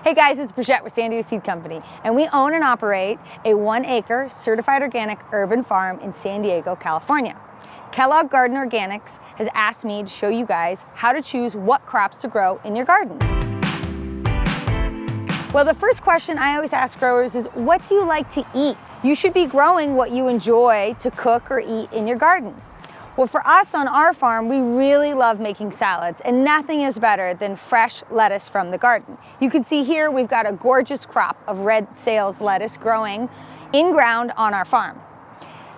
Hey guys, it's Brigitte with San Diego Seed Company, and we own and operate a 1-acre certified organic urban farm in San Diego, California. Kellogg Garden Organics has asked me to show you guys how to choose what crops to grow in your garden. Well, the first question I always ask growers is, what do you like to eat? You should be growing what you enjoy to cook or eat in your garden. Well, for us on our farm, we really love making salads, and nothing is better than fresh lettuce from the garden. You can see here we've got a gorgeous crop of red sales lettuce growing in ground on our farm.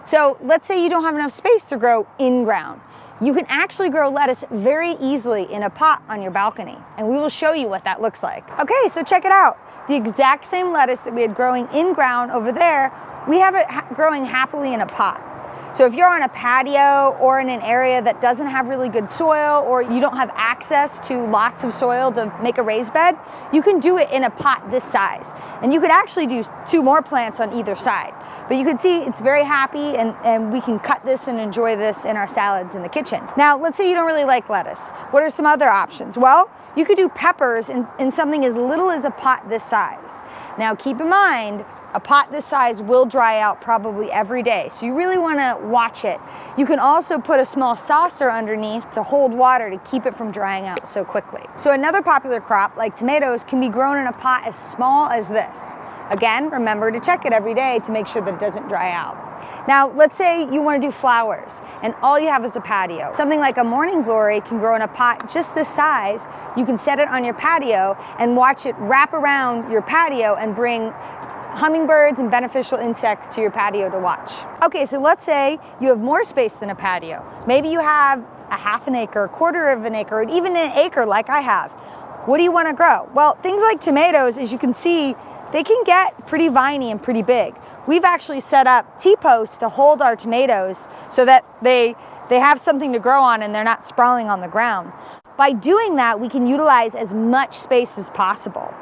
So let's say you don't have enough space to grow in ground. You can actually grow lettuce very easily in a pot on your balcony, and we will show you what that looks like. Okay, so check it out. The exact same lettuce that we had growing in ground over there, we have it growing happily in a pot. So if you're on a patio or in an area that doesn't have really good soil, or you don't have access to lots of soil to make a raised bed, you can do it in a pot this size. And you could actually do 2 more plants on either side. But you can see it's very happy, and we can cut this and enjoy this in our salads in the kitchen. Now, let's say you don't really like lettuce. What are some other options? Well, you could do peppers in something as little as a pot this size. Now, keep in mind, a pot this size will dry out probably every day, so you really want to watch it. You can also put a small saucer underneath to hold water to keep it from drying out so quickly. So another popular crop, like tomatoes, can be grown in a pot as small as this. Again, remember to check it every day to make sure that it doesn't dry out. Now, let's say you want to do flowers, and all you have is a patio. Something like a morning glory can grow in a pot just this size. You can set it on your patio and watch it wrap around your patio and bring hummingbirds and beneficial insects to your patio to watch. Okay, so let's say you have more space than a patio. Maybe you have a half an acre, a quarter of an acre, or even an acre like I have. What do you want to grow? Well, things like tomatoes, as you can see, they can get pretty viney and pretty big. We've actually set up T-posts to hold our tomatoes so that they have something to grow on and they're not sprawling on the ground. By doing that, we can utilize as much space as possible.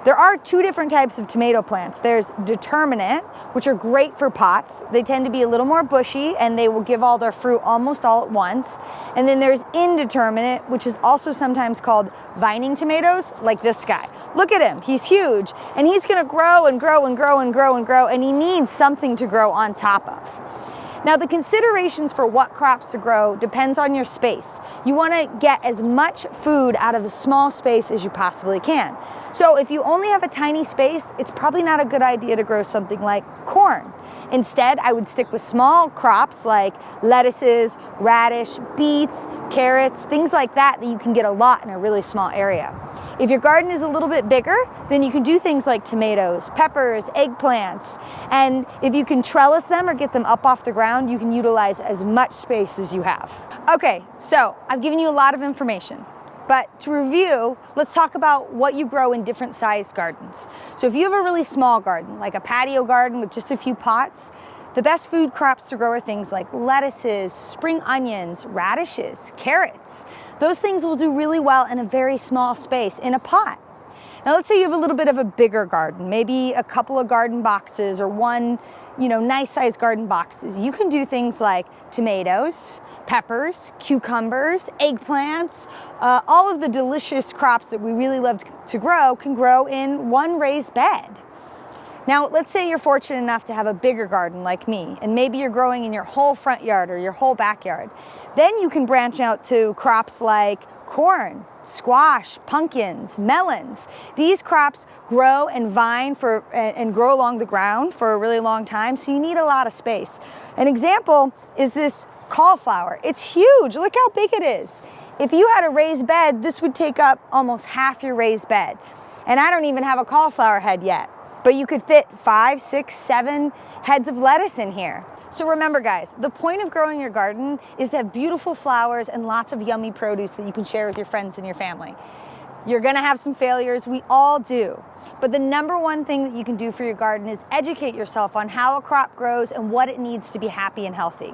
There are 2 different types of tomato plants. There's determinate, which are great for pots. They tend to be a little more bushy, and they will give all their fruit almost all at once. And then there's indeterminate, which is also sometimes called vining tomatoes, like this guy. Look at him, he's huge, and he's gonna grow and grow and grow and grow and grow, and he needs something to grow on top of. Now, the considerations for what crops to grow depends on your space. You want to get as much food out of a small space as you possibly can. So if you only have a tiny space, it's probably not a good idea to grow something like corn. Instead, I would stick with small crops like lettuces, radish, beets, carrots, things like that you can get a lot in a really small area. If your garden is a little bit bigger, then you can do things like tomatoes, peppers, eggplants, and if you can trellis them or get them up off the ground, you can utilize as much space as you have. Okay, so I've given you a lot of information, but to review, let's talk about what you grow in different sized gardens. So if you have a really small garden, like a patio garden with just a few pots, the best food crops to grow are things like lettuces, spring onions, radishes, carrots. Those things will do really well in a very small space in a pot. Now let's say you have a little bit of a bigger garden, maybe a couple of garden boxes or one, nice sized garden boxes. You can do things like tomatoes, peppers, cucumbers, eggplants, all of the delicious crops that we really love to grow can grow in one raised bed. Now, let's say you're fortunate enough to have a bigger garden like me, and maybe you're growing in your whole front yard or your whole backyard. Then you can branch out to crops like corn, squash, pumpkins, melons. These crops grow and vine and grow along the ground for a really long time, so you need a lot of space. An example is this cauliflower. It's huge. Look how big it is. If you had a raised bed, this would take up almost half your raised bed. And I don't even have a cauliflower head yet. But you could fit 5, 6, 7 heads of lettuce in here. So remember guys, the point of growing your garden is to have beautiful flowers and lots of yummy produce that you can share with your friends and your family. You're gonna have some failures, we all do. But the #1 thing that you can do for your garden is educate yourself on how a crop grows and what it needs to be happy and healthy.